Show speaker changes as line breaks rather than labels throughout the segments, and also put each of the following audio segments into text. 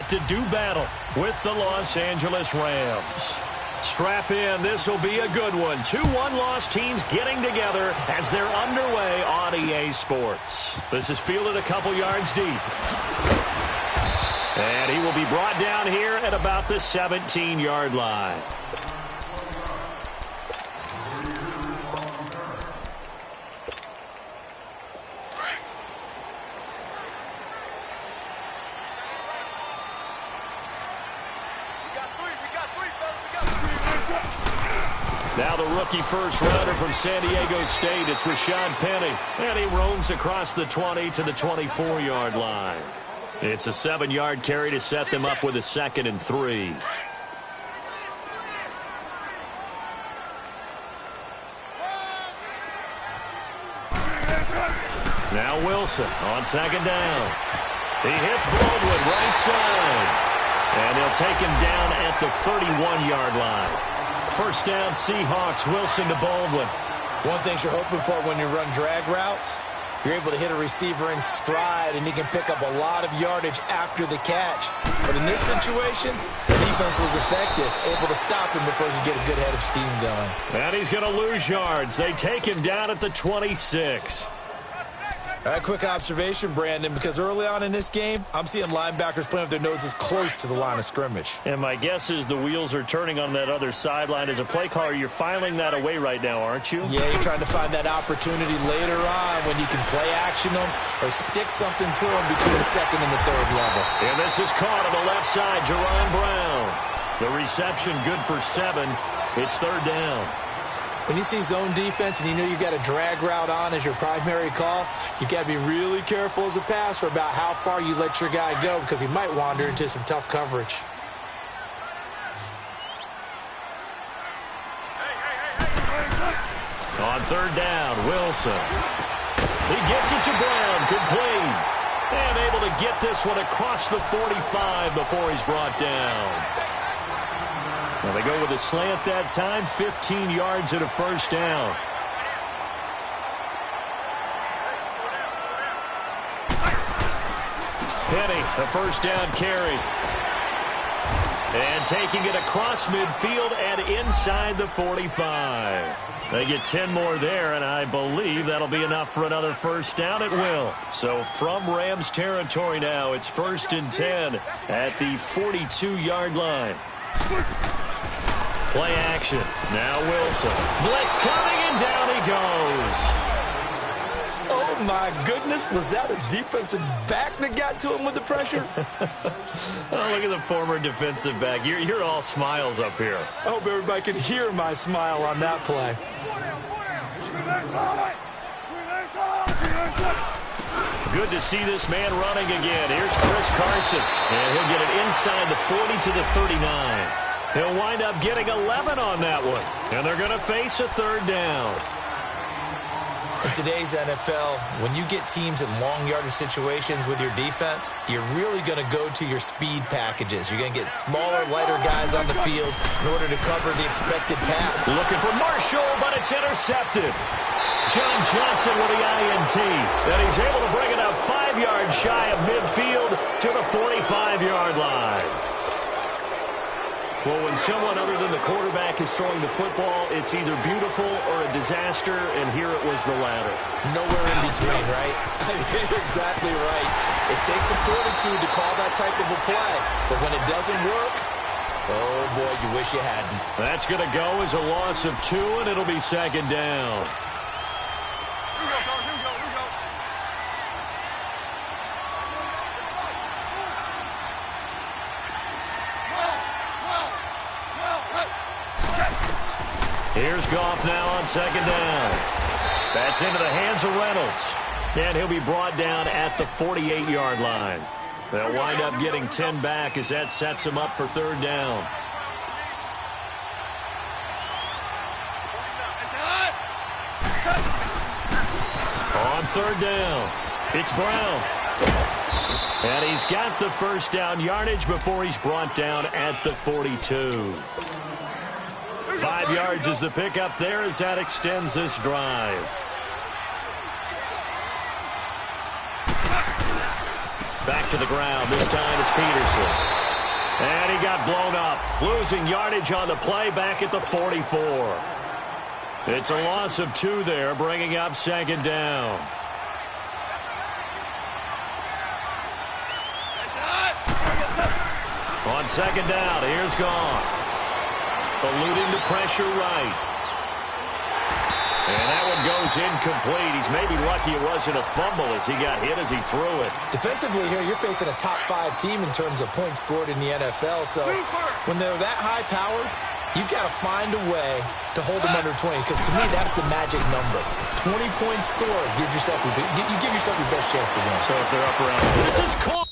back to do battle with the Los Angeles Rams. Strap in. This will be a good one. 2 one-loss teams getting together as they're underway on EA Sports. This is fielded a couple yards deep. And he will be brought down here at about the 17-yard line. Now the rookie first-rounder from San Diego State, it's Rashad Penny. And he roams across the 20 to the 24-yard line. It's a 7-yard carry to set them up with a 2nd and 3. Now Wilson on 2nd down. He hits Baldwin right side. And they'll take him down at the 31-yard line. First down, Seahawks. Wilson to Baldwin.
One thing you're hoping for when you run drag routes, you're able to hit a receiver in stride, and he can pick up a lot of yardage after the catch. But in this situation, the defense was effective, able to stop him before he could get a good head of steam going.
And he's going to lose yards. They take him down at the 26.
All right, quick observation, Brandon, because early on in this game, I'm seeing linebackers playing with their noses close to the line of scrimmage.
And my guess is the wheels are turning on that other sideline. As a play caller, you're filing that away right now, aren't you?
Yeah, you're trying to find that opportunity later on when you can play action them or stick something to them between the 2nd and the 3rd level.
And this is caught on the left side, Jerron Brown. The reception good for 7. It's 3rd down.
When you see zone defense and you know you got a drag route on as your primary call, you got to be really careful as a passer about how far you let your guy go because he might wander into some tough coverage.
On 3rd down, Wilson. He gets it to Brown, complete. And able to get this one across the 45 before he's brought down. Well, they go with a slant that time, 15 yards and a first down. Penny, the first down carry. And taking it across midfield and inside the 45. They get 10 more there, and I believe that'll be enough for another first down. It will. So from Rams territory now, it's 1st and 10 at the 42-yard line. Play action. Now Wilson. Blitz coming, and down he goes.
Oh, my goodness. Was that a defensive back that got to him with the pressure?
Oh, look at the former defensive back. You're all smiles up here.
I hope everybody can hear my smile on that play.
Good to see this man running again. Here's Chris Carson. And he'll get it inside the 40 to the 39. He'll wind up getting 11 on that one. And they're going to face a 3rd down.
In today's NFL, when you get teams in long yardage situations with your defense, you're really going to go to your speed packages. You're going to get smaller, lighter guys on the field in order to cover the expected path.
Looking for Marshall, but it's intercepted. John Johnson with the INT. And he's able to bring it up 5 yards shy of midfield to the 45-yard line. Well, when someone other than the quarterback is throwing the football, it's either beautiful or a disaster, and here it was the latter.
Nowhere in between, right? You're exactly right. It takes some fortitude to call that type of a play, but when it doesn't work, oh, boy, you wish you hadn't.
That's going to go as a loss of 2, and it'll be 2nd down. Here's Goff now on 2nd down. That's into the hands of Reynolds. And he'll be brought down at the 48-yard line. They'll wind up getting 10 back as that sets him up for 3rd down. On 3rd down, it's Brown. And he's got the first down yardage before he's brought down at the 42. 5 yards is the pickup there as that extends this drive. Back to the ground. This time it's Peterson. And he got blown up, losing yardage on the play back at the 44. It's a loss of 2 there, bringing up second down. On second down, here's Goff. Eluding the pressure right. And that one goes incomplete. He's maybe lucky it wasn't a fumble as he got hit as he threw it.
Defensively here, you're facing a top 5 team in terms of points scored in the NFL. So when they're that high-powered, you've got to find a way to hold them under 20. Because to me, that's the magic number. 20 points scored gives yourself you give yourself your best chance to win.
So if they're up around, this is caught.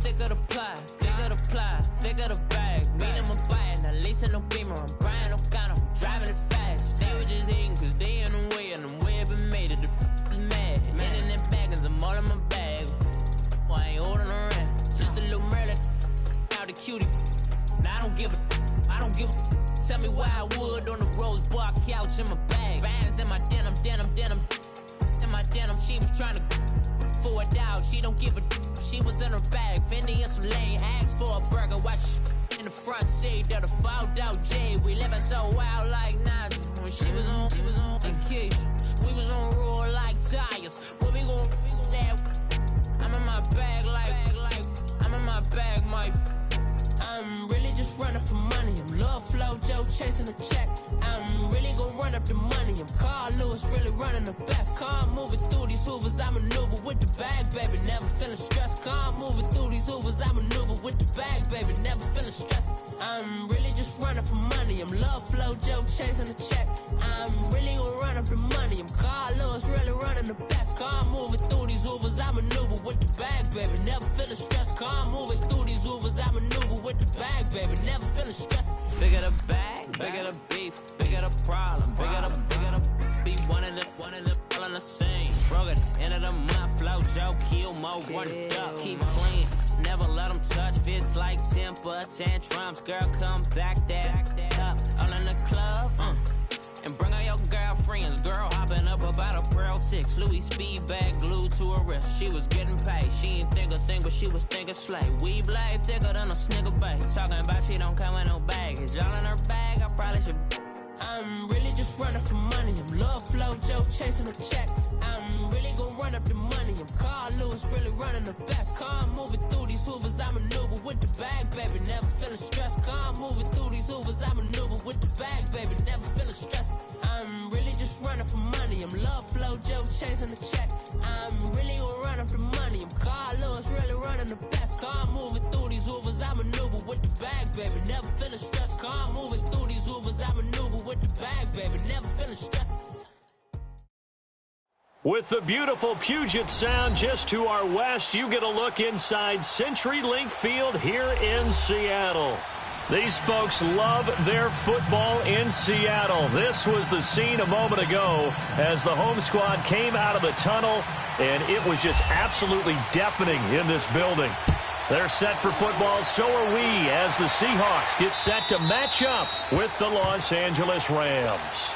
Thicker the pie, thicker the bag. Mean I'm a buyer, not leasing no beamer. I'm buying no gun, I'm driving it fast. They were just hating cause they in the way, and the way I've been made it, the is mad. Man in that bag, cause I'm all in my bag. Well, I ain't holding around, just a little Merlin, out the cutie. Now I don't give a, tell me why I would on the rose bar couch in my bag. Bands in my denim, in my denim, she was trying to for it out, she don't give a. She was in her bag, Fendi and some lane, asked for a burger, watch in the front seat of the fouled out J. We living so wild like Nas. When she was on vacation, we was on roll like tires. What we gon' I'm in my bag like I'm in my bag, Mike. I'm really just running for money. I'm Love Flow Joe chasing the check. I'm really gon' run up the money. I'm Carl Lewis, really running the best. Car moving through these hoovers, I maneuver with the bag, baby. Never feeling stressed. Car moving through these hoovers, I maneuver with the bag, baby. Never feeling stressed. I'm really just running for money. I'm Love Flow Joe chasing the check. I'm really gon' run up the money. I'm Carl Lewis, really running the best. Car moving through these hoovers, I maneuver with the bag, baby. Never feeling stressed. Car moving through these hoovers, I maneuver with the bag, baby. Never feeling stressed. Bigger the bag, bigger the beef, bigger the problem, bigger the be one in the all in the same. Broke at the end of the month, flow Joe, kill mo, run it up, keep clean. Never let them touch, fits like temper tantrums. Girl, come back that up, all in the club, and bring all your girlfriends. Girl hopping up about a Pearl 6 Louis speed bag glued to her wrist. She was getting paid, she ain't think a thing, but she was thinking slay. We blade thicker than a Snicker bag. Talking about she don't come with no baggage. Y'all in her bag, I probably should. I'm really just running for money. I'm Love Flow Joe chasing a check. I'm really gon' run up the money. I'm Carl Lewis, really running the best. Car moving through these hoovers, I maneuver with the bag, baby. Never feeling stressed. Car moving through these hoovers, I maneuver with the bag, baby. Never feeling stressed. I'm really just running for money. I'm Love Flow Joe chasing the check. I'm really gon' run up the money. I'm Carl Lewis, really running the best. Car moving through these hoovers, I maneuver with the bag, baby. Never feeling stressed. Car moving through these hoovers, I maneuver with the bag, baby. Never feeling stressed.
With the beautiful Puget Sound just to our west, you get a look inside CenturyLink Field here in Seattle. These folks love their football in Seattle. This was the scene a moment ago as the home squad came out of the tunnel, and it was just absolutely deafening in this building. They're set for football, so are we, as the Seahawks get set to match up with the Los Angeles Rams.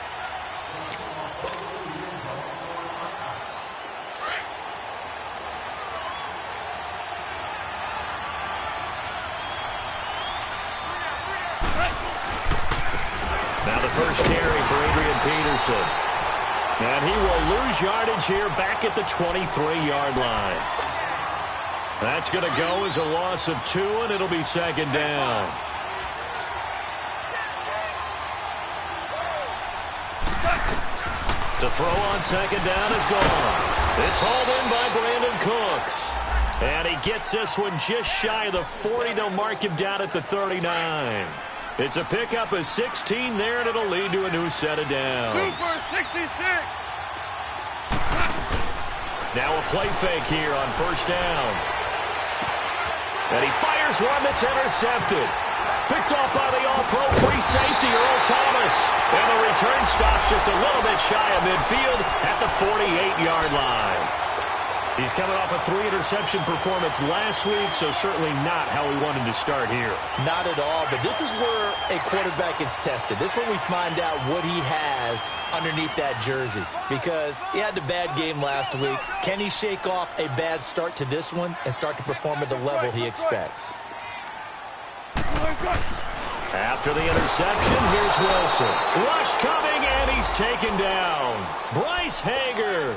Now the first carry for Adrian Peterson. And he will lose yardage here back at the 23-yard line. That's going to go as a loss of 2, and it'll be second down. To throw on second down is gone. It's hauled in by Brandon Cooks. And he gets this one just shy of the 40. They'll mark him down at the 39. It's a pickup of 16 there, and it'll lead to a new set of downs.
2 for 66.
Now a play fake here on first down. And he fires one that's intercepted. Picked off by the all-pro free safety, Earl Thomas. And the return stops just a little bit shy of midfield at the 48-yard line. He's coming off a 3-interception performance last week, so certainly not how we wanted to start here.
Not at all, but this is where a quarterback gets tested. This is where we find out what he has underneath that jersey. Because he had a bad game last week. Can he shake off a bad start to this one and start to perform at the level he expects?
After the interception, here's Wilson. Rush coming, and he's taken down. Bryce Hager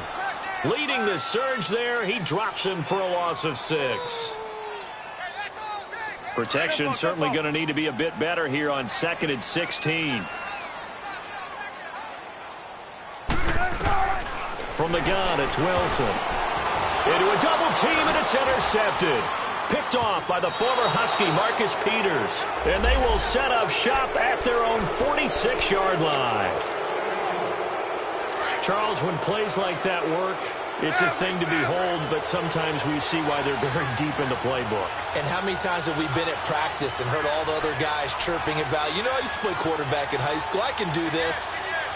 leading the surge there. He drops him for a loss of 6. Protection certainly going to need to be a bit better here on 2nd and 16. From the gun, it's Wilson. Into a double team, and it's intercepted. Picked off by the former Husky, Marcus Peters. And they will set up shop at their own 46-yard line. Charles, when plays like that work, it's a thing to behold, but sometimes we see why they're buried deep in the playbook.
And how many times have we been at practice and heard all the other guys chirping about, you know, I used to play quarterback in high school, I can do this,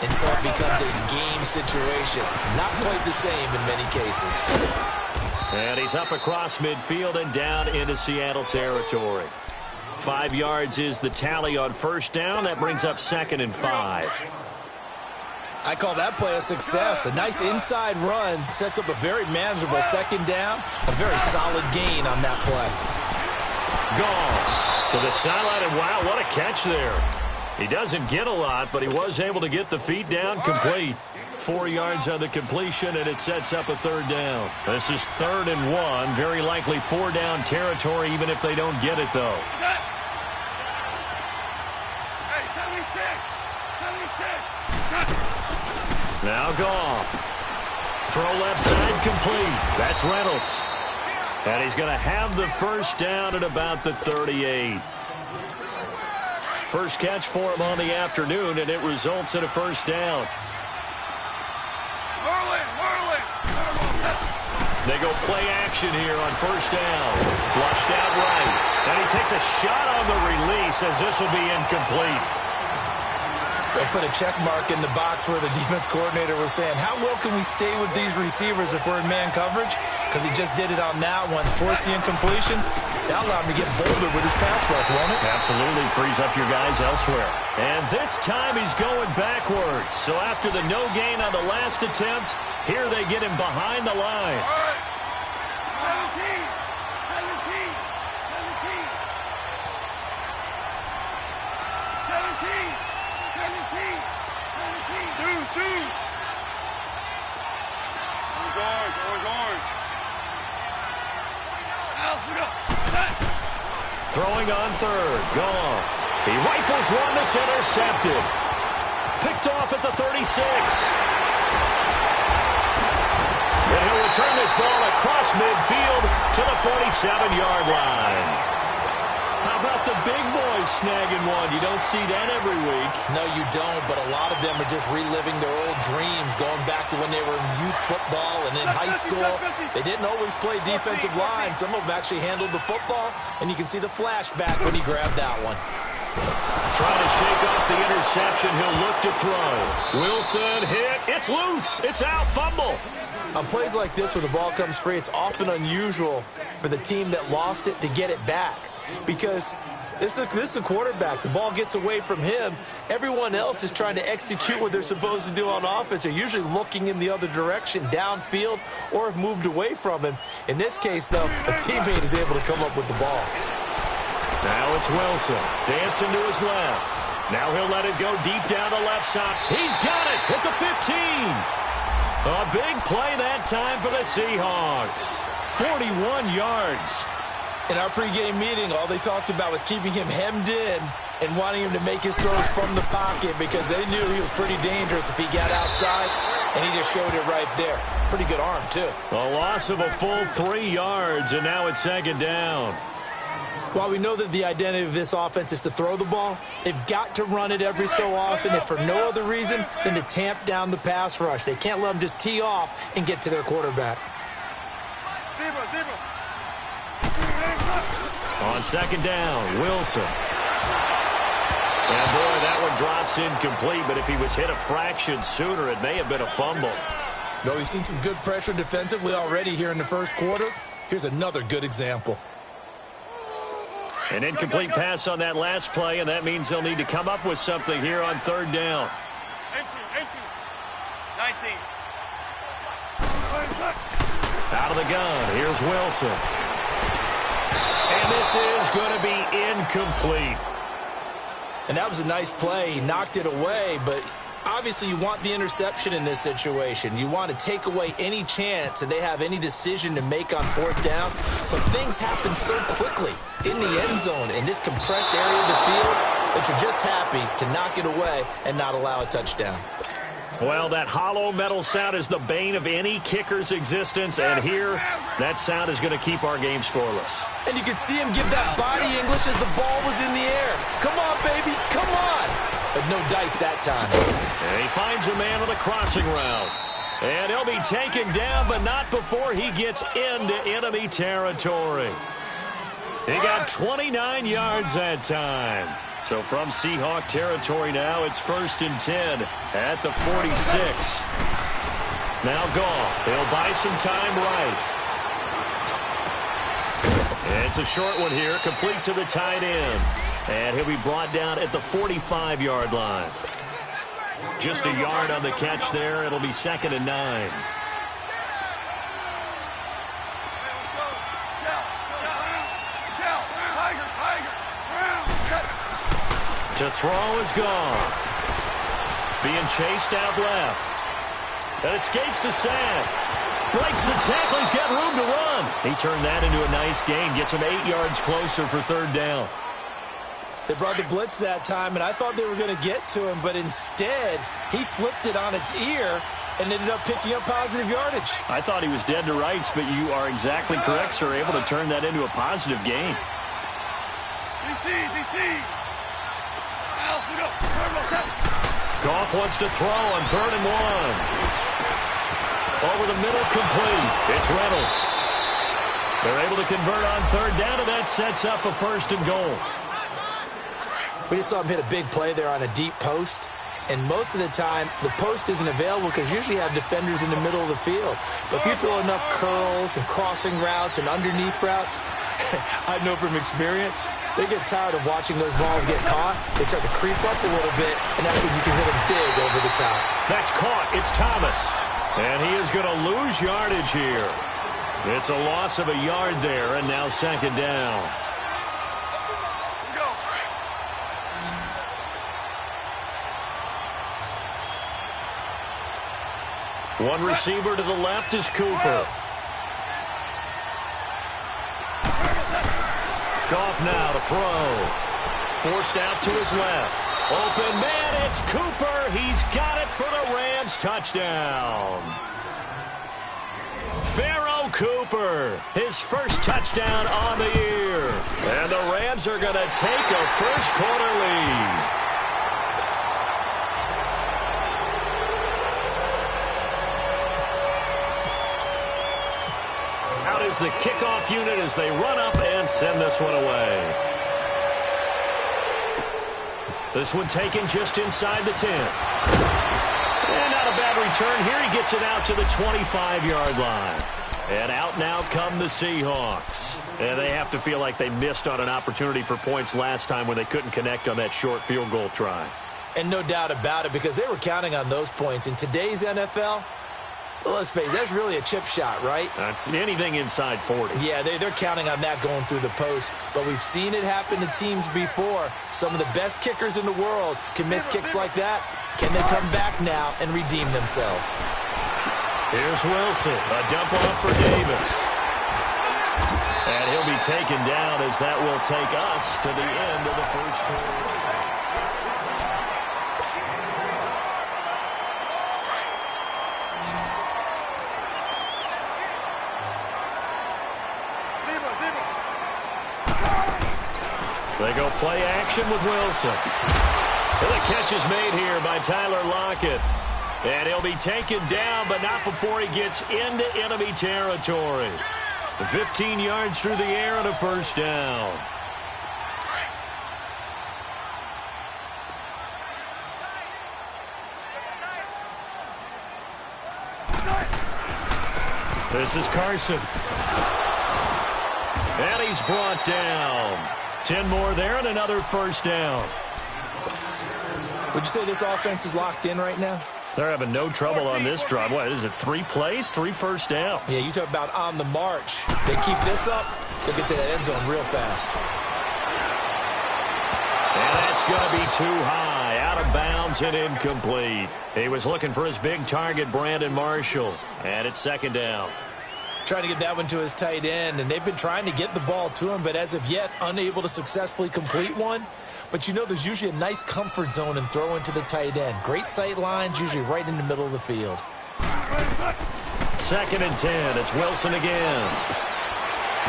until it becomes a game situation. Not quite the same in many cases.
And he's up across midfield and down into Seattle territory. 5 yards is the tally on first down. That brings up 2nd and 5.
I call that play a success. A nice inside run sets up a very manageable second down. A very solid gain on that play.
Gone to the sideline, and wow, what a catch there. He doesn't get a lot, but he was able to get the feet down complete. 4 yards on the completion, and it sets up a 3rd down. This is 3rd and 1. Very likely 4-down territory, even if they don't get it, though.
Hey, 76.
Now Goff. Throw left side complete. That's Reynolds. And he's going to have the first down at about the 38. First catch for him on the afternoon, and it results in a first down. They go play action here on first down. Flushed out right. And he takes a shot on the release as this will be incomplete.
They'll put a check mark in the box where the defense coordinator was saying, how well can we stay with these receivers if we're in man coverage? Because he just did it on that one. Force the incompletion. That allowed him to get bolder with his pass rush, won't it?
Absolutely frees up your guys elsewhere. And this time he's going backwards. So after the no gain on the last attempt, here they get him behind the line.
All right. 17. Orange.
Throwing on 3rd. Goff. He rifles one that's intercepted. Picked off at the 36. And he'll return this ball across midfield to the 47-yard line. How about the big boys snagging one? You don't see that every week.
No, you don't, but a lot of them are just reliving their old dreams, going back to when they were in youth football and in high school. They didn't always play defensive line. Some of them actually handled the football, and you can see the flashback when he grabbed that one.
Trying to shake off the interception. He'll look to throw. Wilson hit. It's loose. It's out. Fumble.
On plays like this, when the ball comes free, it's often unusual for the team that lost it to get it back. Because this is a quarterback. The ball gets away from him. Everyone else is trying to execute what they're supposed to do on offense. They're usually looking in the other direction, downfield, or have moved away from him. In this case, though, a teammate is able to come up with the ball.
Now it's Wilson. Dancing to his left. Now he'll let it go deep down the left side. He's got it at the 15. A big play that time for the Seahawks. 41 yards.
In our pregame meeting, all they talked about was keeping him hemmed in and wanting him to make his throws from the pocket because they knew he was pretty dangerous if he got outside, and he just showed it right there. Pretty good arm, too.
A loss of a full 3 yards, and now it's 2nd down.
While we know that the identity of this offense is to throw the ball, they've got to run it every so often, and for no other reason than to tamp down the pass rush. They can't let them just tee off and get to their quarterback.
On second down, Wilson. And, boy, that one drops incomplete, but if he was hit a fraction sooner, it may have been a fumble.
Though we've seen some good pressure defensively already here in the first quarter, here's another good example.
An incomplete pass on that last play, and that means they'll need to come up with something here on third down.
19.
Out of the gun, here's Wilson. And this is going to be incomplete.
And that was a nice play. He knocked it away, but obviously you want the interception in this situation. You want to take away any chance that they have any decision to make on fourth down. But things happen so quickly in the end zone in this compressed area of the field that you're just happy to knock it away and not allow a touchdown.
Well, that hollow metal sound is the bane of any kicker's existence, and here, that sound is going to keep our game scoreless.
And you can see him give that body English as the ball was in the air. Come on, baby, come on. But no dice that time.
And he finds a man on the crossing route. And he'll be taken down, but not before he gets into enemy territory. He got 29 yards that time. So from Seahawk territory now, it's 1st and 10 at the 46. Now Goff. He'll buy some time right. And it's a short one here, complete to the tight end. And he'll be brought down at the 45-yard line. Just a yard on the catch there. It'll be 2nd and 9. To throw is gone. Being chased out left. That escapes the sack. Breaks the tackle. He's got room to run. He turned that into a nice gain. Gets him 8 yards closer for third down.
They brought the blitz that time, and I thought they were going to get to him, but instead, he flipped it on its ear and ended up picking up positive yardage.
I thought he was dead to rights, but you are exactly correct, sir. Able to turn that into a positive gain.
DC.
Goff wants to throw on 3rd and 1. Over the middle, complete. It's Reynolds. They're able to convert on 3rd down, and that sets up a 1st and goal.
We just saw him hit a big play there on a deep post. And most of the time, the post isn't available because usually you have defenders in the middle of the field. But if you throw enough curls and crossing routes and underneath routes, I know from experience, they get tired of watching those balls get caught. They start to creep up a little bit, and that's when you can hit them big over the top.
That's caught. It's Thomas. And he is going to lose yardage here. It's a loss of a yard there, and now 2nd down. One receiver to the left is Cooper. Goff now to throw. Forced out to his left. Open man, it's Cooper. He's got it for the Rams touchdown. Pharaoh Cooper, his first touchdown on the year. And the Rams are going to take a first quarter lead. Out is the kickoff unit as they run up and send this one away. This one taken just inside the 10. And not a bad return here. He gets it out to the 25-yard line. And out now come the Seahawks. And they have to feel like they missed on an opportunity for points last time when they couldn't connect on that short field goal try.
And no doubt about it, because they were counting on those points. In today's NFL, let's face it, that's really a chip shot, right?
That's anything inside 40.
Yeah, they're counting on that going through the post. But we've seen it happen to teams before. Some of the best kickers in the world can miss kicks like that. Can they come back now and redeem themselves?
Here's Wilson. A dump off for Davis. And he'll be taken down as that will take us to the end of the first quarter. They go play action with Wilson. And the catch is made here by Tyler Lockett. And he'll be taken down, but not before he gets into enemy territory. 15 yards through the air and a first down. This is Carson. And he's brought down. 10 more there and another first down.
Would you say this offense is locked in right now?
They're having no trouble on this drive. What is it, 3 plays, 3 first downs?
Yeah, you talk about on the march. They keep this up, they'll get to that end zone real fast.
And that's going to be too high, out of bounds and incomplete. He was looking for his big target, Brandon Marshall. And it's second down.
Trying to get that one to his tight end, and they've been trying to get the ball to him, but as of yet, unable to successfully complete one. But you know there's usually a nice comfort zone in throwing to the tight end. Great sight lines, usually right in the middle of the field.
Second and 10. It's Wilson again.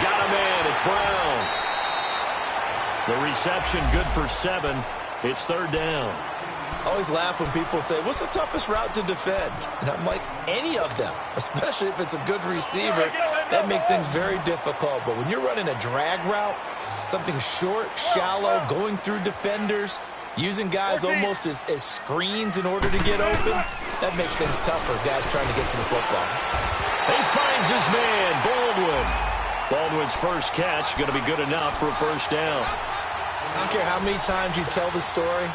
Got a man. It's Brown. The reception good for 7. It's third down.
I always laugh when people say, what's the toughest route to defend? And I'm like, any of them, especially if it's a good receiver. That makes things very difficult. But when you're running a drag route, something short, shallow, going through defenders, using guys almost as screens in order to get open, that makes things tougher, guys trying to get to the football.
He finds his man, Baldwin. Baldwin's first catch going to be good enough for a first down.
I don't care how many times you tell the story,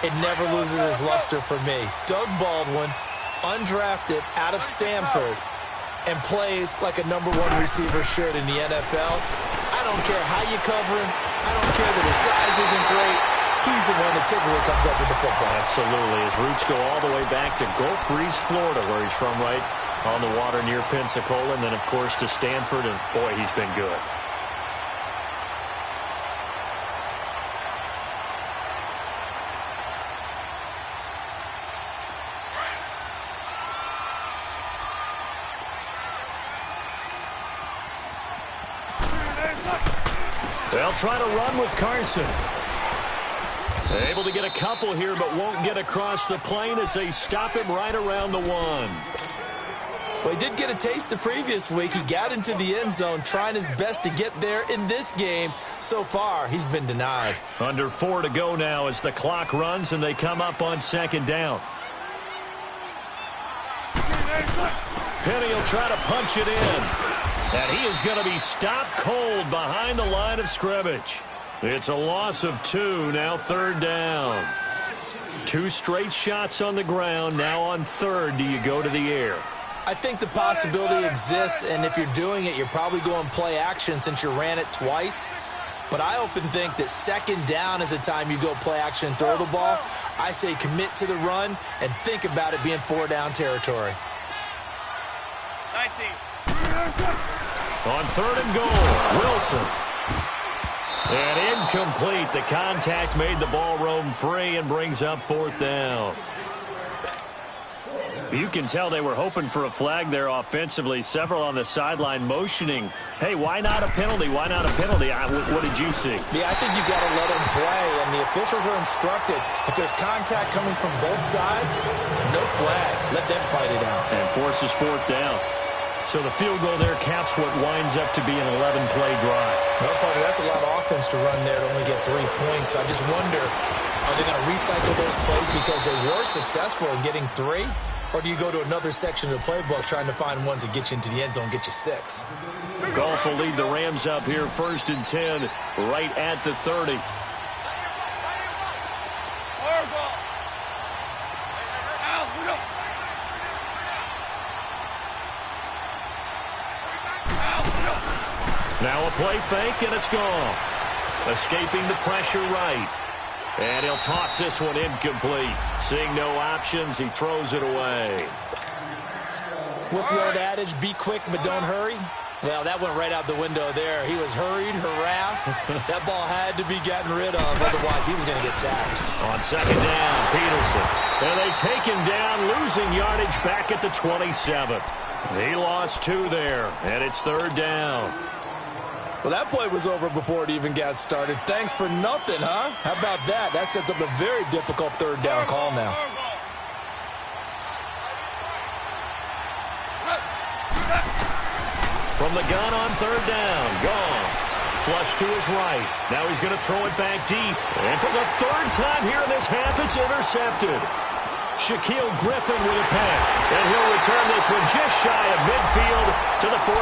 it never loses its luster for me. Doug Baldwin, undrafted out of Stanford, and plays like a #1 receiver should in the NFL. I don't care how you cover him. I don't care that his size isn't great. He's the one that typically comes up with the football.
Absolutely. His roots go all the way back to Gulf Breeze, Florida, where he's from, right on the water near Pensacola. And then, of course, to Stanford. And, boy, he's been good. They'll try to run with Carson. Able to get a couple here, but won't get across the plane as they stop him right around the 1.
Well, he did get a taste the previous week. He got into the end zone, trying his best to get there in this game. So far, he's been denied.
Under 4 to go now as the clock runs and they come up on second down. Penny will try to punch it in. And he is going to be stopped cold behind the line of scrimmage. It's a loss of 2, now third down. 2 straight shots on the ground. Now on third, do you go to the air?
I think the possibility exists, and if you're doing it, you're probably going play action since you ran it twice. But I often think that second down is the time you go play action and throw the ball. I say commit to the run and think about it being 4-down territory.
19.
On third and goal, Wilson. And incomplete. The contact made the ball roam free and brings up fourth down. You can tell they were hoping for a flag there offensively. Several on the sideline motioning, hey, why not a penalty? Why not a penalty? What did you see?
Yeah, I think you've got to let them play, and the officials are instructed. If there's contact coming from both sides, no flag. Let them fight it out.
And forces fourth down. So the field goal there caps what winds up to be an 11-play drive.
Well, partner, that's a lot of offense to run there to only get 3 points. So I just wonder, are they going to recycle those plays because they were successful in getting 3? Or do you go to another section of the playbook trying to find ones that get you into the end zone and get you 6?
Goff will lead the Rams up here first and 10 right at the 30. Now a play fake, and it's gone. Escaping the pressure right. And he'll toss this one incomplete. Seeing no options, he throws it away.
What's the old adage? Be quick, but don't hurry. Well, that went right out the window there. He was hurried, harassed. That ball had to be gotten rid of. Otherwise, he was going to get sacked.
On second down, Peterson. And they take him down, losing yardage back at the 27. He lost 2 there, and it's third down.
Well, that play was over before it even got started. Thanks for nothing, huh? How about that? That sets up a very difficult third down call now.
From from the gun on third down. Gone. Flush to his right. Now he's going to throw it back deep. And for the third time here in this half, it's intercepted. Shaquille Griffin with a pass. And he'll return this one just shy of midfield to the 49.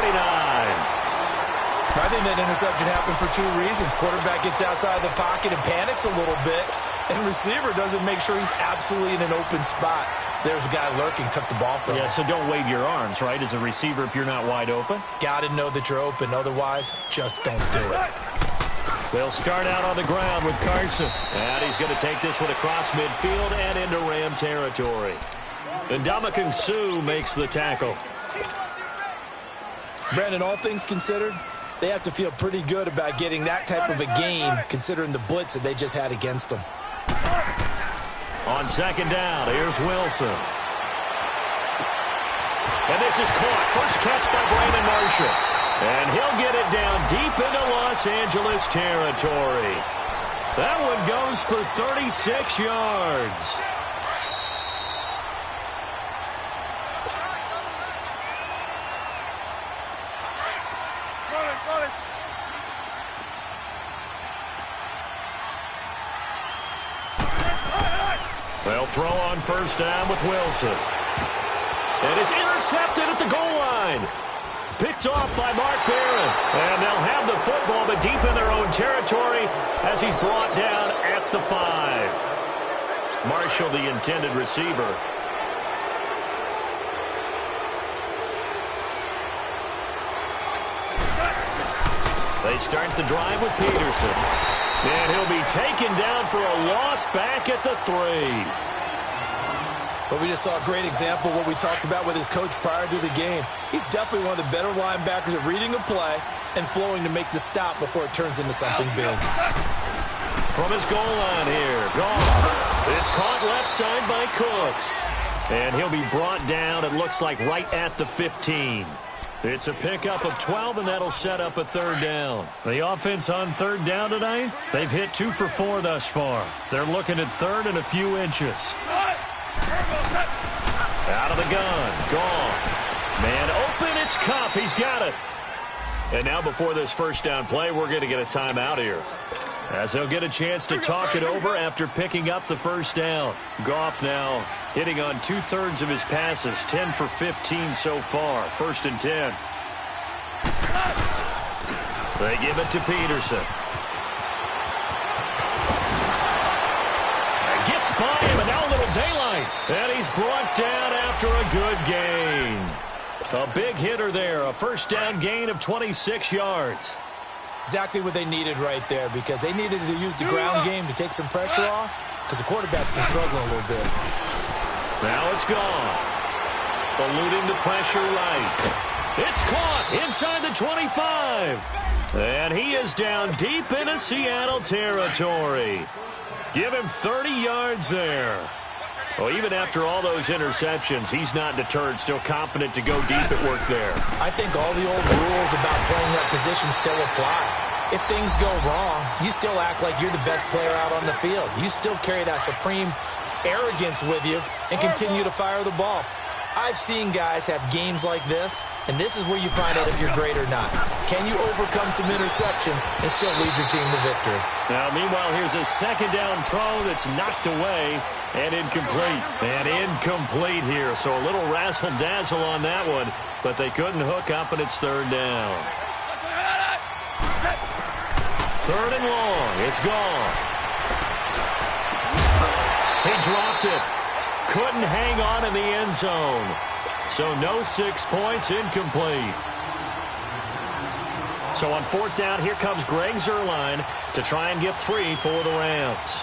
I think that interception happened for two reasons. Quarterback gets outside the pocket and panics a little bit, and receiver doesn't make sure he's absolutely in an open spot. So there's a guy lurking, took the ball from him.
Yeah, so don't wave your arms, right, as a receiver if you're not wide open.
Got to know that you're open. Otherwise, just don't do it.
They'll start out on the ground with Carson. And he's going to take this one across midfield and into Ram territory. And Ndamukong Suh makes the tackle.
Brandon, all things considered, they have to feel pretty good about getting that type of a gain, considering the blitz that they just had against them.
On second down, here's Wilson. And this is caught. First catch by Brandon Marshall. And he'll get it down deep into Los Angeles territory. That one goes for 36 yards. They'll throw on first down with Wilson. And it's intercepted at the goal line. Picked off by Mark Barron. And they'll have the football, but deep in their own territory as he's brought down at the 5. Marshall, the intended receiver. They start the drive with Peterson. And he'll be taken down for a loss back at the 3.
But we just saw a great example of what we talked about with his coach prior to the game. He's definitely one of the better linebackers at reading a play and flowing to make the stop before it turns into something big.
From his goal line here, gone. It's caught left side by Cooks. And he'll be brought down, it looks like, right at the 15. It's a pickup of 12, and that'll set up a third down. The offense on third down tonight, they've hit 2 for 4 thus far. They're looking at third and a few inches. Out of the gun. Gone. Man open. It's Kupp. He's got it. And now before this first down play, we're going to get a timeout here, as they'll get a chance to talk it over after picking up the first down. Goff now hitting on 2/3 of his passes. 10 for 15 so far. 1st and 10. They give it to Peterson. Gets by him, and now a little daylight. And he's brought down after a good gain. A big hitter there. A first down gain of 26 yards.
Exactly what they needed right there, because they needed to use the ground game to take some pressure off, because the quarterback's been struggling a little bit.
Now it's gone. Eluding the pressure right. It's caught inside the 25. And he is down deep into Seattle territory. Give him 30 yards there. Well, even after all those interceptions, he's not deterred, still confident to go deep at work there.
I think all the old rules about playing that position still apply. If things go wrong, you still act like you're the best player out on the field. You still carry that supreme arrogance with you and continue to fire the ball. I've seen guys have games like this, and this is where you find out if you're great or not. Can you overcome some interceptions and still lead your team to victory?
Now, meanwhile, here's a second down throw that's knocked away and incomplete. And incomplete here, so a little razzle-dazzle on that one, but they couldn't hook up, and it's third down. Third and long. It's gone. He dropped it. Couldn't hang on in the end zone. So no 6 points, incomplete. So on fourth down, here comes Greg Zuerlein to try and get 3 for the Rams.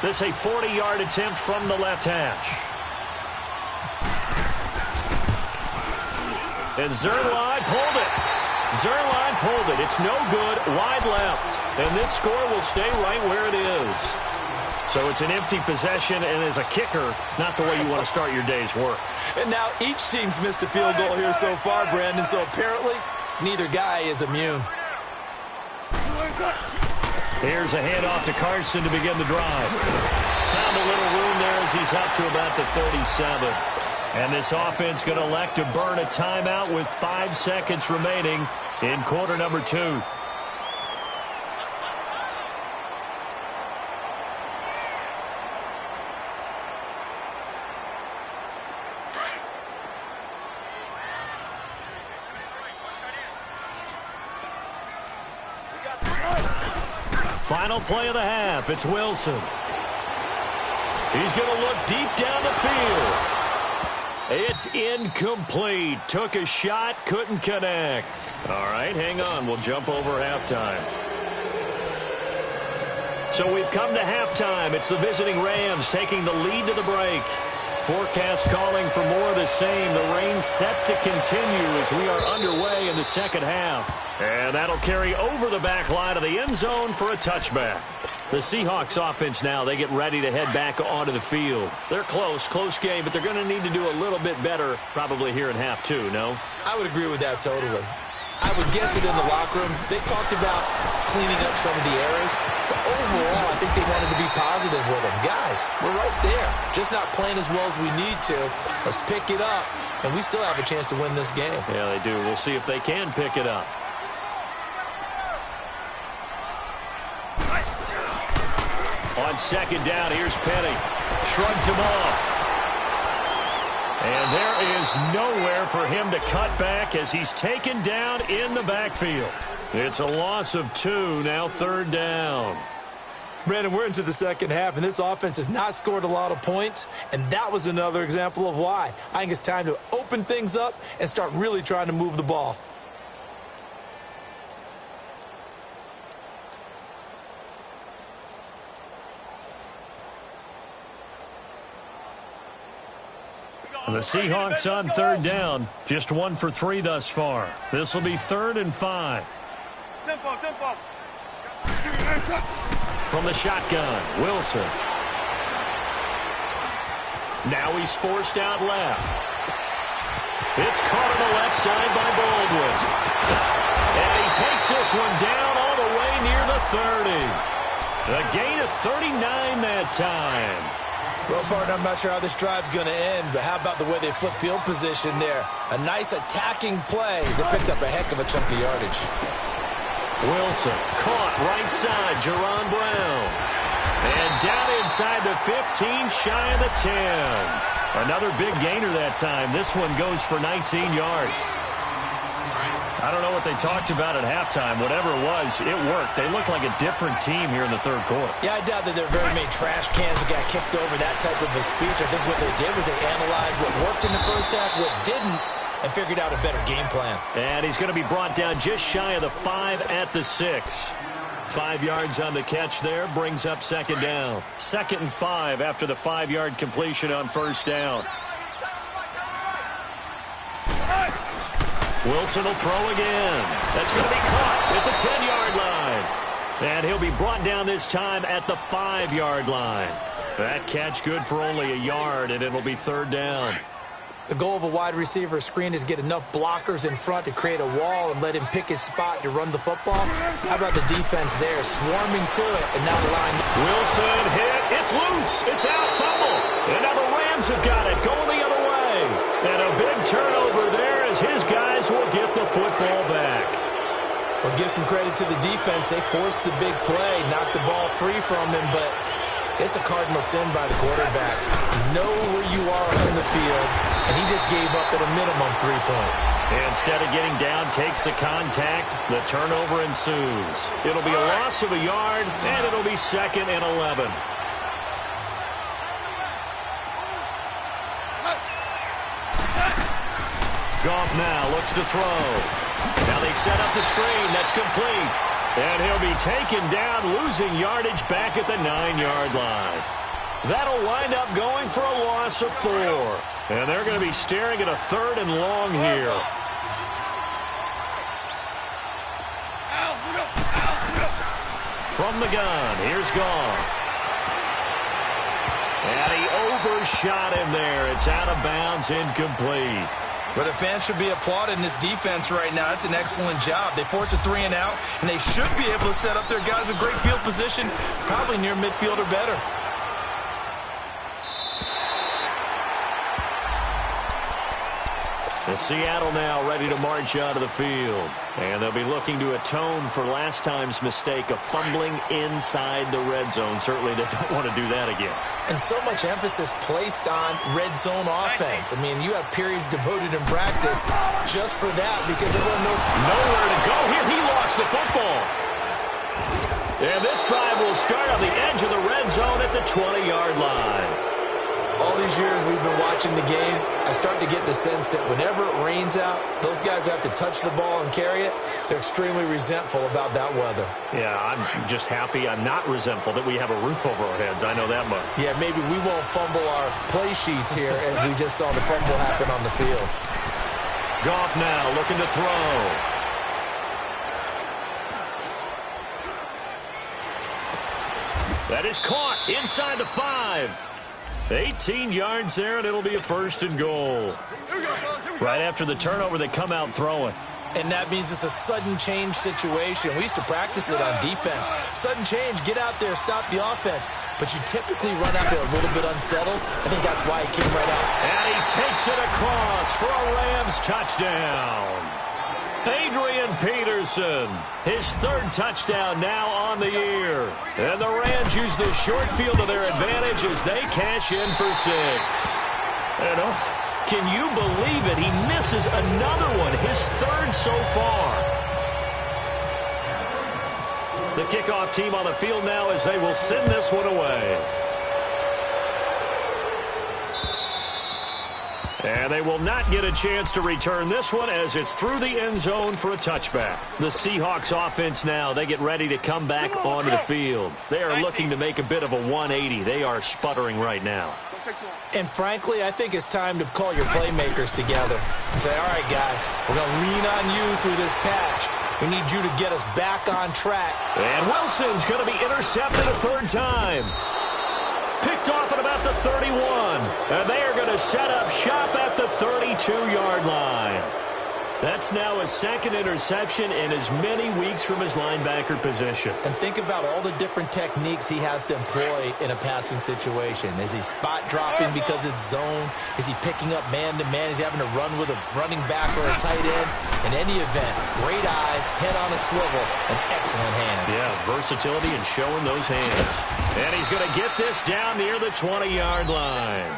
This a 40-yard attempt from the left hash. And Zuerlein pulled it. Zuerlein pulled it. It's no good. Wide left. And this score will stay right where it is. So it's an empty possession, and as a kicker, not the way you want to start your day's work.
And now each team's missed a field goal here so far, Brandon, so apparently neither guy is immune.
Here's a handoff to Carson to begin the drive. Found a little room there as he's up to about the 37. And this offense going to elect to burn a timeout with 5 seconds remaining in quarter number 2. Final play of the half. It's Wilson. He's going to look deep down the field. It's incomplete. Took a shot, couldn't connect. All right, hang on. We'll jump over halftime. So we've come to halftime. It's the visiting Rams taking the lead to the break. Forecast calling for more of the same. The rain set to continue as we are underway in the second half. And that'll carry over the back line of the end zone for a touchback. The Seahawks offense now, they get ready to head back onto the field. They're close game, but they're going to need to do a little bit better probably here in half 2, no?
I would agree with that totally. I would guess it in the locker room. They talked about cleaning up some of the errors, but overall, I think they wanted to be positive with them. Guys, we're right there. Just not playing as well as we need to. Let's pick it up, and we still have a chance to win this game.
Yeah, they do. We'll see if they can pick it up. On second down, here's Penny. Shrugs him off. And there is nowhere for him to cut back as he's taken down in the backfield. It's a loss of 2, now third down.
Brandon, we're into the second half, and this offense has not scored a lot of points, and that was another example of why. I think it's time to open things up and start really trying to move the ball.
The Seahawks on third down, just 1 for 3 thus far. This will be 3rd and 5.
Tempo.
From the shotgun, Wilson. Now he's forced out left. It's caught on the left side by Baldwin. And he takes this one down all the way near the 30. A gain of 39 that time.
Well, partner, I'm not sure how this drive's going to end, but how about the way they flip field position there? A nice attacking play. They picked up a heck of a chunk of yardage.
Wilson caught right side, Jerron Brown. And down inside the 15, shy of the 10. Another big gainer that time. This one goes for 19 yards. I don't know what they talked about at halftime. Whatever it was, it worked. They look like a different team here in the third quarter.
Yeah, I doubt that there are very many trash cans that got kicked over, that type of a speech. I think what they did was they analyzed what worked in the first half, what didn't, and figured out a better game plan. And
he's going to be brought down just shy of the 5 at the 6. 5 yards on the catch there, brings up second down. 2nd and 5 after the 5-yard completion on first down. Wilson will throw again. That's going to be caught at the 10-yard line. And he'll be brought down this time at the 5-yard line. That catch good for only a yard, and it'll be third down.
The goal of a wide receiver screen is get enough blockers in front to create a wall and let him pick his spot to run the football. How about the defense there, swarming to it, and now the line.
Wilson hit. It's loose. It's out. Fumble. And now the Rams have got it. Going the other way. And a big turnover there as his guys will get the football back.
Well, give some credit to the defense. They forced the big play, knocked the ball free from him, but it's a cardinal sin by the quarterback. Know where you are on the field, and he just gave up at a minimum 3 points.
Instead of getting down, takes the contact. The turnover ensues. It'll be a loss of a yard, and it'll be 2nd and 11. Goff now looks to throw. Now they set up the screen. That's complete. And he'll be taken down, losing yardage back at the 9-yard line. That'll wind up going for a loss of 4. And they're going to be staring at a 3rd and long here. From the gun, here's Goff. And he overshot him there. It's out of bounds, incomplete.
But the fans should be applauding this defense right now. It's an excellent job. They force a 3 and out, and they should be able to set up their guys with great field position, probably near midfield or better.
And Seattle now ready to march out of the field. And they'll be looking to atone for last time's mistake of fumbling inside the red zone. Certainly they don't want to do that again.
And so much emphasis placed on red zone offense. I mean, you have periods devoted in practice just for that because everyone knows
nowhere to go here. He lost the football. And this drive will start on the edge of the red zone at the 20-yard line.
All these years we've been watching the game, I start to get the sense that whenever it rains out, those guys who have to touch the ball and carry it, they're extremely resentful about that weather.
Yeah, I'm just happy I'm not resentful that we have a roof over our heads. I know that much.
Yeah, maybe we won't fumble our play sheets here as we just saw the fumble happen on the field.
Goff now looking to throw. That is caught inside the 5. 18 yards there, and it'll be a 1st and goal. Right after the turnover, they come out throwing.
And that means it's a sudden change situation. We used to practice it on defense. Sudden change, get out there, stop the offense. But you typically run out there a little bit unsettled. I think that's why he came right out.
And he takes it across for a Rams touchdown. Adrian Peterson, his 3rd touchdown now on the year. And the Rams use the short field to their advantage as they cash in for 6. And can you believe it? He misses another one, his 3rd so far. The kickoff team on the field now as they will send this one away. And they will not get a chance to return this one as it's through the end zone for a touchback. The Seahawks offense now, they get ready to come back onto the field. They are looking to make a bit of a 180. They are sputtering right now.
And frankly, I think it's time to call your playmakers together and say, all right, guys, we're going to lean on you through this patch. We need you to get us back on track.
And Wilson's going to be intercepted a 3rd time. Picked off at about the 31. And they are going to set up shop at the 32-yard line. That's now his 2nd interception in as many weeks from his linebacker position.
And think about all the different techniques he has to employ in a passing situation. Is he spot dropping because it's zone? Is he picking up man-to-man? Is he having to run with a running back or a tight end? In any event, great eyes, head on a swivel, and excellent hands.
Yeah, versatility and showing those hands. And he's going to get this down near the 20-yard line.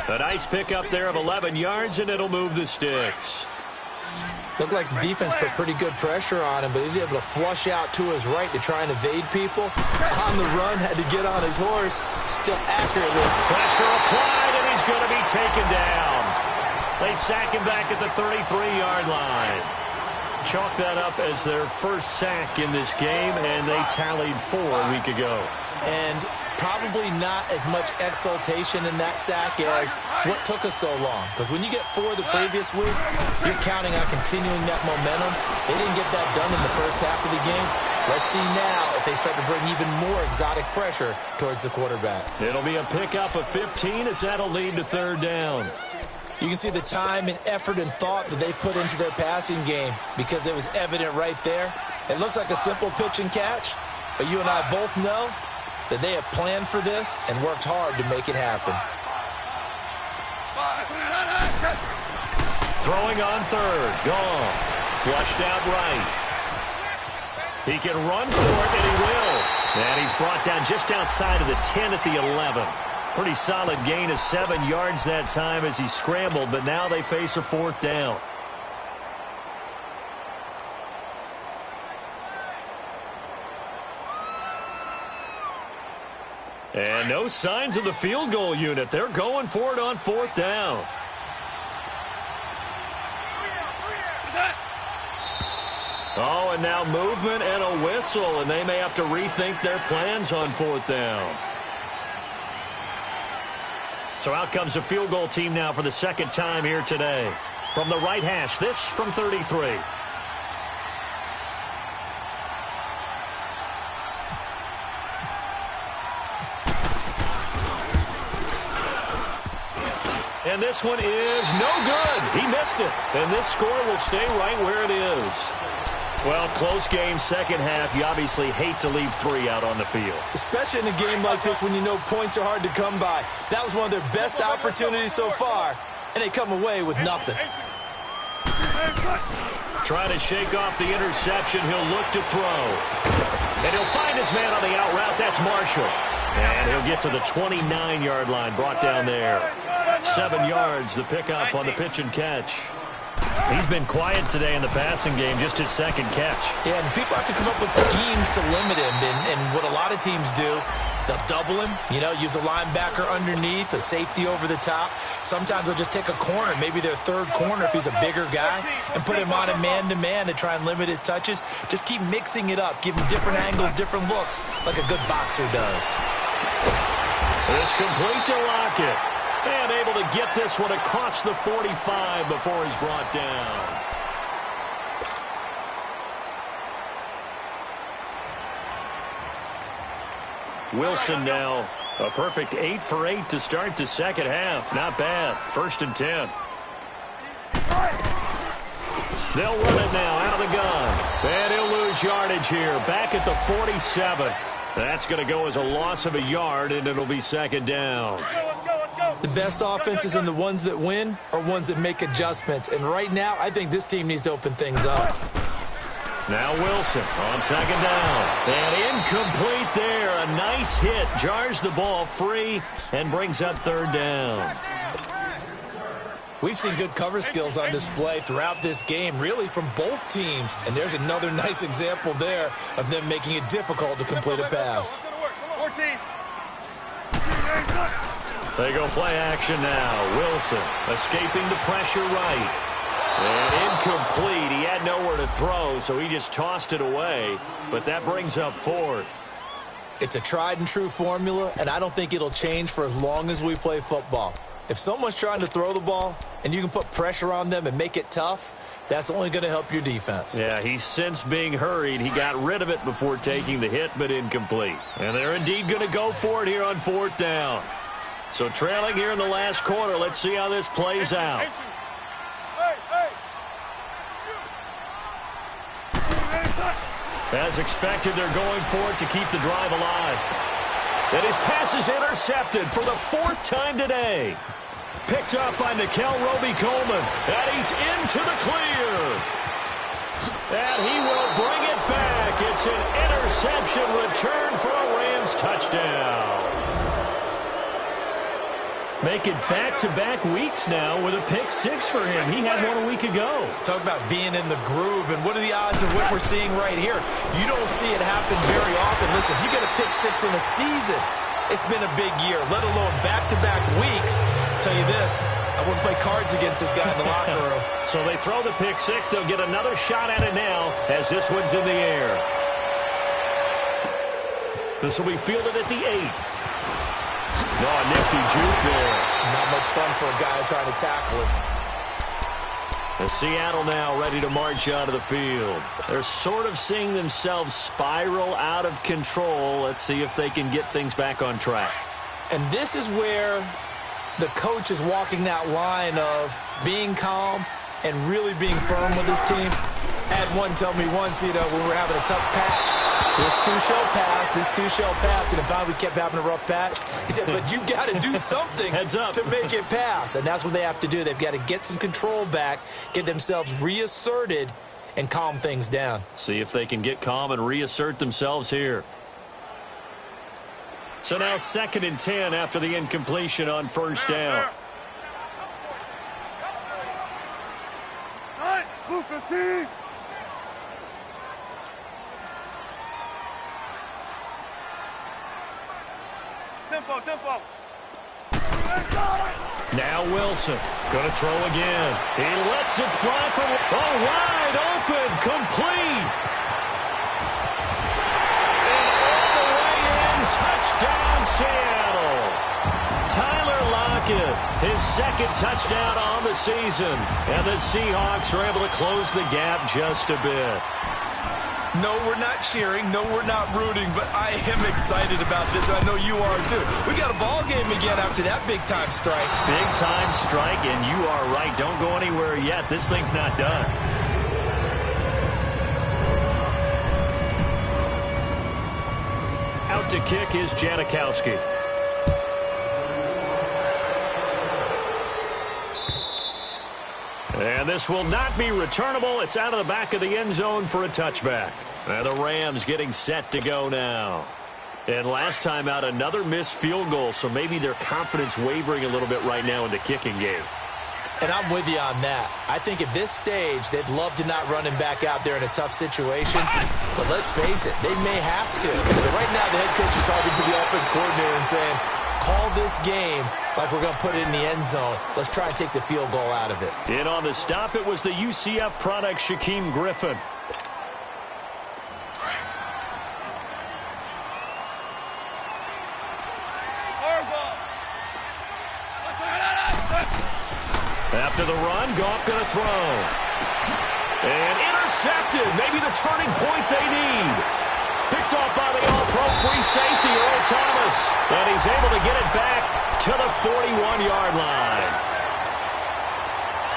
A nice pickup there of 11 yards, and it'll move the sticks.
Looked like the defense put pretty good pressure on him, but he was able to flush out to his right to try and evade people. On the run, had to get on his horse, still accurately.
Pressure applied, and he's going to be taken down. They sack him back at the 33-yard line. Chalk that up as their 1st sack in this game, and they tallied 4 a week ago.
And probably not as much exultation in that sack as what took us so long. Because when you get 4 the previous week, you're counting on continuing that momentum. They didn't get that done in the first half of the game. Let's see now if they start to bring even more exotic pressure towards the quarterback.
It'll be a pickup of 15 as that'll lead to 3rd down.
You can see the time and effort and thought that they put into their passing game because it was evident right there. It looks like a simple pitch and catch, but you and I both know that they have planned for this and worked hard to make it happen.
Throwing on 3rd. Goff. Flushed out right. He can run for it, and he will. And he's brought down just outside of the 10 at the 11. Pretty solid gain of 7 yards that time as he scrambled, but now they face a 4th down. And no signs of the field goal unit. They're going for it on 4th down. Oh, and now movement and a whistle, and they may have to rethink their plans on 4th down. So out comes the field goal team now for the 2nd time here today. From the right hash, this from 33. And this one is no good. He missed it. And this score will stay right where it is. Well, close game, 2nd half. You obviously hate to leave 3 out on the field.
Especially in a game like this when you know points are hard to come by. That was one of their best opportunities so far, and they come away with nothing.
Trying to shake off the interception. He'll look to throw. And he'll find his man on the out route. That's Marshall. And he'll get to the 29-yard line, brought down there. 7 yards, the pickup on the pitch and catch. He's been quiet today in the passing game, just his second catch.
Yeah, and people have to come up with schemes to limit him. And what a lot of teams do, they'll double him, use a linebacker underneath, a safety over the top. Sometimes they'll just take a corner, maybe their third corner if he's a bigger guy, and put him on a man-to-man to try and limit his touches. Just keep mixing it up, give him different angles, different looks, like a good boxer does.
It's complete to Lockett. And able to get this one across the 45 before he's brought down. Wilson now, a perfect 8 for 8 to start the second half. Not bad. 1st and 10. They'll run it now out of the gun. And he'll lose yardage here. Back at the 47. That's going to go as a loss of a yard, and it'll be 2nd down.
The best offenses and the ones that win are ones that make adjustments. And right now, I think this team needs to open things up.
Now Wilson on 2nd down. And incomplete there. A nice hit. Jars the ball free and brings up 3rd down.
We've seen good cover skills on display throughout this game, really from both teams. And there's another nice example there of them making it difficult to complete a pass.
14.
They go play action now. Wilson escaping the pressure right. And incomplete. He had nowhere to throw, so he just tossed it away. But that brings up 4th.
It's a tried and true formula, and I don't think it'll change for as long as we play football. If someone's trying to throw the ball and you can put pressure on them and make it tough, that's only going to help your defense.
Yeah, he's since being hurried. He got rid of it before taking the hit, but incomplete. And they're indeed going to go for it here on 4th down. So trailing here in the last quarter. Let's see how this plays out. As expected, they're going for it to keep the drive alive. And his pass is intercepted for the 4th time today. Picked up by Nickel Roby-Coleman. And he's into the clear. And he will bring it back. It's an interception return for a Rams touchdown. Making back-to-back weeks now with a pick 6 for him. He had one a week ago.
Talk about being in the groove, and what are the odds of what we're seeing right here? You don't see it happen very often. Listen, if you get a pick 6 in a season, it's been a big year, let alone back-to-back weeks. I'll tell you this, I wouldn't play cards against this guy in the locker room.
So they throw the pick 6. They'll get another shot at it now as this one's in the air. This will be fielded at the 8. Oh, nifty juke there.
Not much fun for a guy trying to tackle him.
And Seattle now ready to march out of the field. They're sort of seeing themselves spiral out of control. Let's see if they can get things back on track.
And this is where the coach is walking that line of being calm and really being firm with his team. I had one tell me once, when we were having a tough patch, this too shall pass, this too shall pass. And if we kept having a rough patch, he said, but you got to do something to make it pass. And that's what they have to do. They've got to get some control back, get themselves reasserted, and calm things down.
See if they can get calm and reassert themselves here. So now 2nd and 10 after the incompletion on 1st down.
Blue 15. Tempo.
Now Wilson going to throw again. He lets it fly from wide open, complete. And all the way in, touchdown Seattle. Tyler Lockett, his 2nd touchdown on the season. And the Seahawks are able to close the gap just a bit.
No, we're not cheering. No, we're not rooting. But I am excited about this. I know you are, too. We got a ball game again after that big-time strike.
Big-time strike, and you are right. Don't go anywhere yet. This thing's not done. Out to kick is Janikowski. And this will not be returnable. It's out of the back of the end zone for a touchback. And the Rams getting set to go now. And last time out, another missed field goal, so maybe their confidence wavering a little bit right now in the kicking game.
And I'm with you on that. I think at this stage, they'd love to not run him back out there in a tough situation. But let's face it, they may have to. So right now, the head coach is talking to the offense coordinator and saying, call this game like we're going to put it in the end zone. Let's try and take the field goal out of it.
And on the stop, it was the UCF product, Shaquem Griffin. After the run, Goff going to throw. And intercepted. Maybe the turning point they need. Picked off by the all-pro free safety, Earl Thomas. And he's able to get it back to the 41-yard line.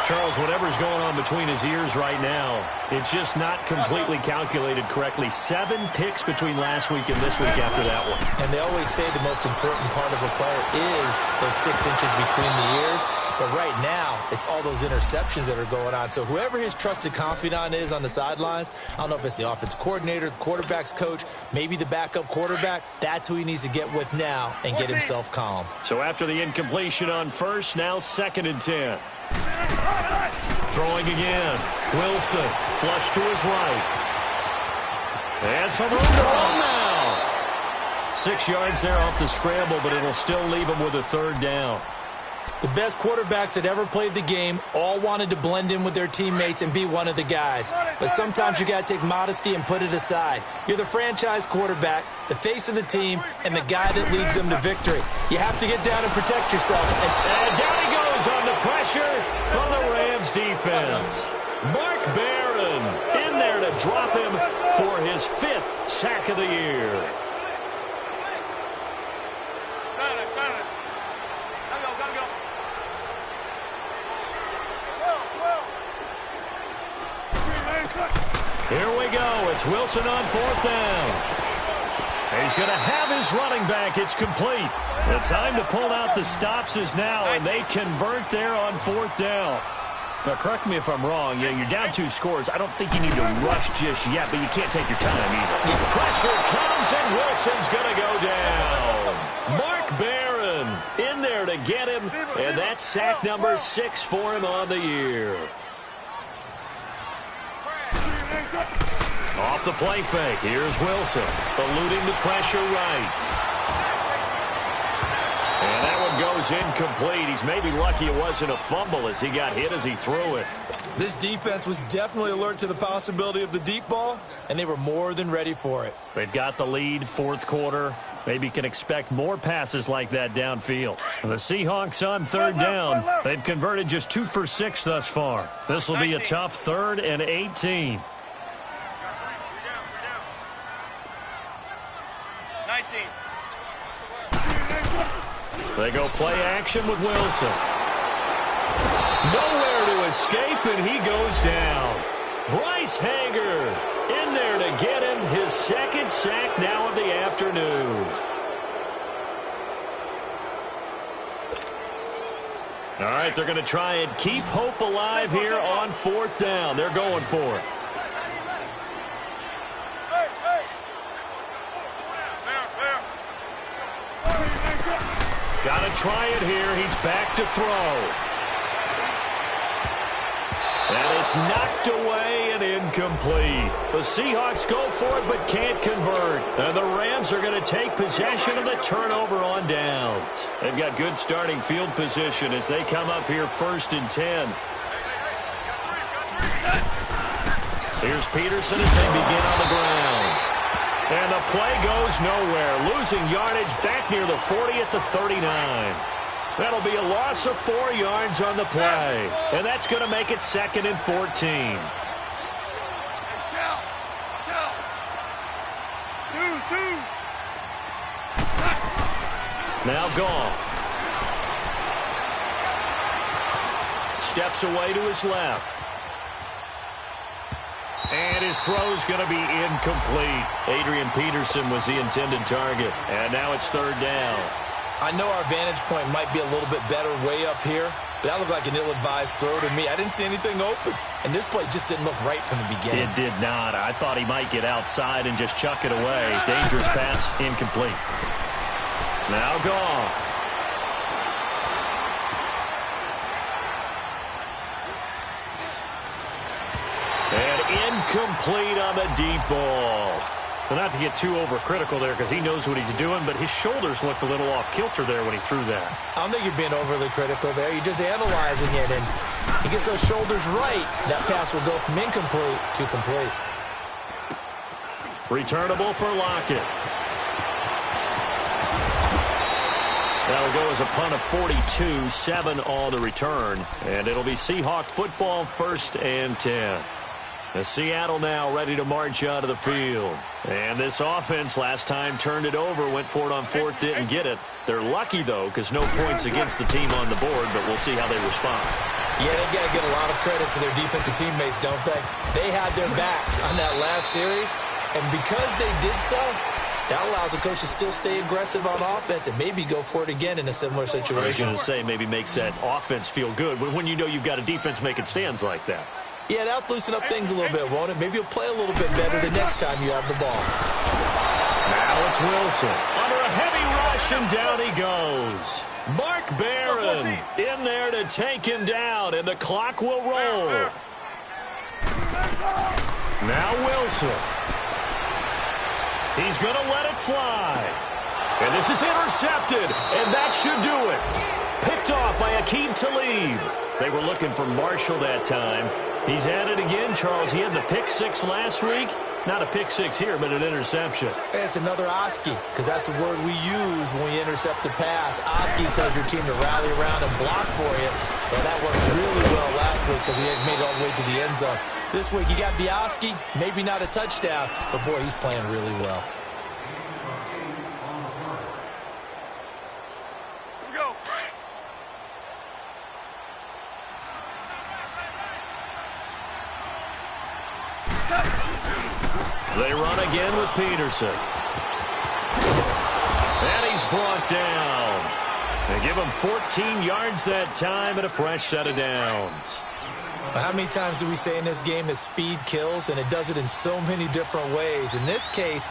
Charles, whatever's going on between his ears right now, it's just not completely calculated correctly. 7 picks between last week and this week after that one.
And they always say the most important part of a player is those 6 inches between the ears. But right now, it's all those interceptions that are going on. So whoever his trusted confidant is on the sidelines, I don't know if it's the offense coordinator, the quarterback's coach, maybe the backup quarterback, that's who he needs to get with now and get himself calm.
So after the incompletion on first, now 2nd and 10. Throwing again. Wilson, flush to his right. And some room to run now. 6 yards there off the scramble, but it'll still leave him with a 3rd down.
The best quarterbacks that ever played the game all wanted to blend in with their teammates and be one of the guys. But sometimes you got to take modesty and put it aside. You're the franchise quarterback, the face of the team, and the guy that leads them to victory. You have to get down and protect yourself.
And down he goes on the pressure from the Rams defense. Mark Barron in there to drop him for his 5th sack of the year. Here we go. It's Wilson on 4th down. He's going to have his running back. It's complete. The time to pull out the stops is now, and they convert there on 4th down. Now, correct me if I'm wrong. Yeah, you're down 2 scores. I don't think you need to rush just yet, but you can't take your time either. Pressure comes, and Wilson's going to go down. Mark Barron in there to get him, and that's sack number 6 for him on the year. Off the play fake. Here's Wilson, eluding the pressure right. And that one goes incomplete. He's maybe lucky it wasn't a fumble as he got hit as he threw it.
This defense was definitely alert to the possibility of the deep ball, and they were more than ready for it.
They've got the lead, 4th quarter. Maybe can expect more passes like that downfield. The Seahawks on 3rd down. They've converted just 2 for 6 thus far. This will be a tough 3rd and 18.
19.
They go play action with Wilson. Nowhere to escape, and he goes down. Bryce Hager in there to get him his 2nd sack now of the afternoon. All right, they're going to try and keep hope alive here on 4th down. They're going for it. Got to try it here. He's back to throw. And it's knocked away and incomplete. The Seahawks go for it but can't convert. And the Rams are going to take possession of the turnover on downs. They've got good starting field position as they come up here 1st and 10. Here's Peterson as they begin on the ground. And the play goes nowhere. Losing yardage back near the 40 at the 39. That'll be a loss of 4 yards on the play. And that's going to make it 2nd and 14. Now Goff. Steps away to his left. And his throw's going to be incomplete. Adrian Peterson was the intended target. And now it's 3rd down.
I know our vantage point might be a little bit better way up here, but that looked like an ill-advised throw to me. I didn't see anything open, and this play just didn't look right from the beginning.
It did not. I thought he might get outside and just chuck it away. Dangerous pass, incomplete. Now Goff. And incomplete on the deep ball. Well, not to get too overcritical there because he knows what he's doing, but his shoulders looked a little off kilter there when he threw that.
I don't think you're being overly critical there. You're just analyzing it, and he gets those shoulders right. That pass will go from incomplete to complete.
Returnable for Lockett. That'll go as a punt of 42, 7 on the return. And it'll be Seahawk football, 1st and 10. The Seattle now ready to march out of the field. And this offense last time turned it over, went for it on 4th, didn't get it. They're lucky, though, because no points against the team on the board, but we'll see how they respond.
Yeah, they got to give a lot of credit to their defensive teammates, don't they? They had their backs on that last series, and because they did so, that allows the coach to still stay aggressive on offense and maybe go for it again in a similar situation.
I was going to say maybe makes that offense feel good when you know you've got a defense making stands like that.
Yeah, that'll loosen up things a little bit, won't it? Maybe you'll play a little bit better the next time you have the ball.
Now it's Wilson. Under a heavy rush, and down he goes. Mark Barron in there to take him down, and the clock will roll. Now Wilson. He's going to let it fly. And this is intercepted, and that should do it. Picked off by Aqib Talib. They were looking for Marshall that time. He's at it again, Charles. He had the pick 6 last week. Not a pick 6 here, but an interception.
It's another Oski, because that's the word we use when we intercept a pass. Oski tells your team to rally around and block for you. Well, that worked really well last week because he had made it all the way to the end zone. This week, you got the Oski, maybe not a touchdown, but, boy, he's playing really well.
They run again with Peterson. And he's brought down. They give him 14 yards that time and a fresh set of downs.
How many times do we say in this game that speed kills, and it does it in so many different ways? In this case,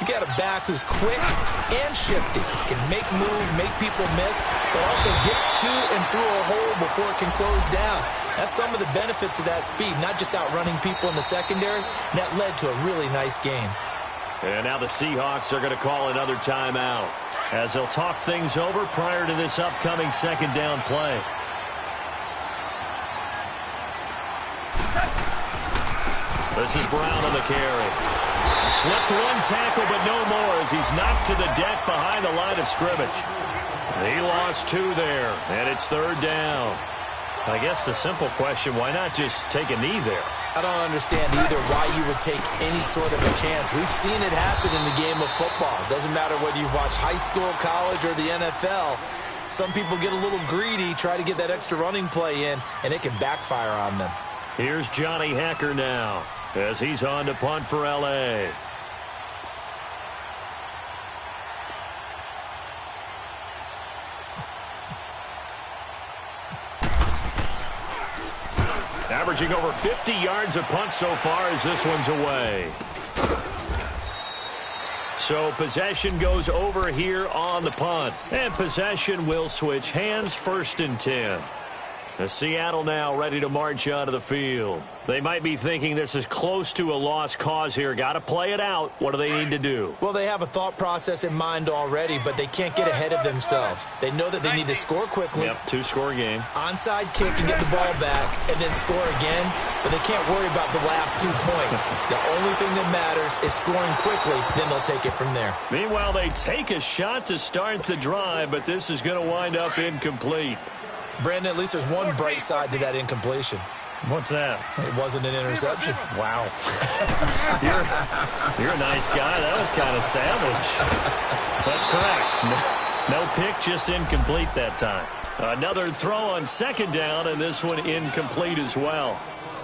you got a back who's quick and shifty, can make moves, make people miss, but also gets to and through a hole before it can close down. That's some of the benefits of that speed, not just outrunning people in the secondary. And that led to a really nice game.
And now the Seahawks are going to call another timeout as they'll talk things over prior to this upcoming 2nd down play. This is Brown on the carry. Slipped one tackle, but no more as he's knocked to the deck behind the line of scrimmage. He lost 2 there, and it's 3rd down. I guess the simple question, why not just take a knee there?
I don't understand either why you would take any sort of a chance. We've seen it happen in the game of football. Doesn't matter whether you watch high school, college, or the NFL. Some people get a little greedy, try to get that extra running play in, and it can backfire on them.
Here's Johnny Hacker now as he's on to punt for L.A. Averaging over 50 yards a punt so far as this one's away. So possession goes over here on the punt. And possession will switch hands, 1st and 10. The Seattle now ready to march out of the field. They might be thinking this is close to a lost cause here. Got to play it out. What do they need to do?
Well, they have a thought process in mind already, but they can't get ahead of themselves. They know that they need to score quickly.
Yep, 2-score game.
Onside kick and get the ball back and then score again, but they can't worry about the last 2 points. The only thing that matters is scoring quickly, then they'll take it from there.
Meanwhile, they take a shot to start the drive, but this is going to wind up incomplete.
Brandon, at least there's one bright side to that incompletion.
What's that?
It wasn't an interception.
Wow. you're a nice guy. That was kind of savage. But correct. No pick, just incomplete that time. Another throw on 2nd down, and this one incomplete as well.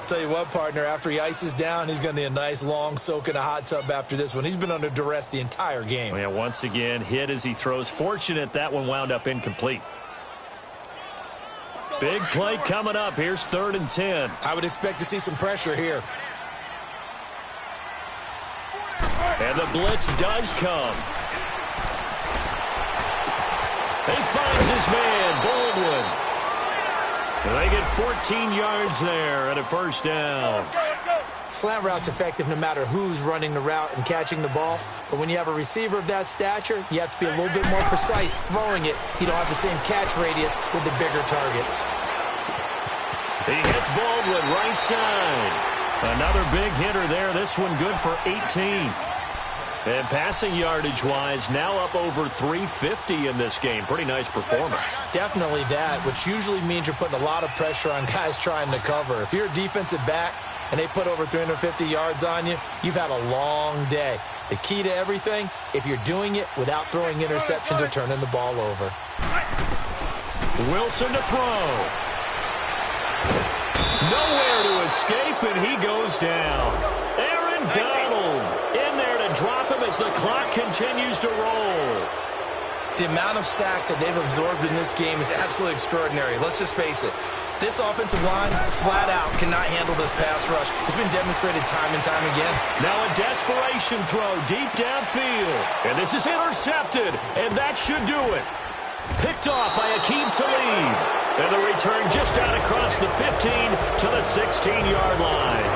Tell you what, partner, after he ices down, he's going to need a nice long soak in a hot tub after this one. He's been under duress the entire game.
Yeah, once again, hit as he throws. Fortunate that one wound up incomplete. Big play coming up. Here's 3rd and 10.
I would expect to see some pressure here.
And the blitz does come. He finds his man, Baldwin. And they get 14 yards there and a 1st down.
Slant route's effective no matter who's running the route and catching the ball. But when you have a receiver of that stature, you have to be a little bit more precise throwing it. You don't have the same catch radius with the bigger targets.
He hits Baldwin right side. Another big hitter there. This one good for 18. And passing yardage-wise, now up over 350 in this game. Pretty nice performance.
Definitely that, which usually means you're putting a lot of pressure on guys trying to cover. If you're a defensive back and they put over 350 yards on you, you've had a long day. The key to everything, if you're doing it without throwing interceptions or turning the ball over.
Wilson to throw. Nowhere to escape, and he goes down. Aaron Donald in there to drop him as the clock continues to roll.
The amount of sacks that they've absorbed in this game is absolutely extraordinary. Let's just face it. This offensive line, flat out, cannot handle this pass rush. It's been demonstrated time and time again.
Now a desperation throw deep downfield. And this is intercepted, and that should do it. Picked off by Aqib Talib. And the return just out across the 15 to the 16-yard line.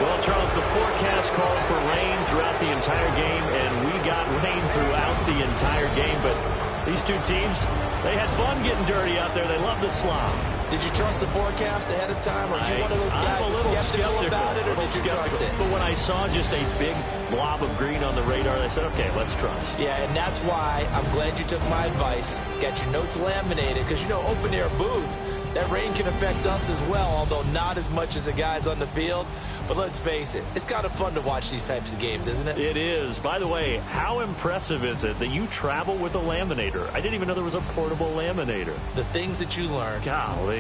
Well, Charles, the forecast called for rain throughout the entire game, and we got rain throughout the entire game. But these two teams, they had fun getting dirty out there. They love the slop.
Did you trust the forecast ahead of time? Or are you one of those guys that's skeptical about it, or did you trust it?
But when I saw just a big blob of green on the radar, I said, okay, let's trust.
Yeah, and that's why I'm glad you took my advice. Got your notes laminated, because, you know, open-air booth, that rain can affect us as well, although not as much as the guys on the field. But let's face it, it's kind of fun to watch these types of games, isn't it?
It is. By the way, how impressive is it that you travel with a laminator? I didn't even know there was a portable laminator.
The things that you learn.
Golly.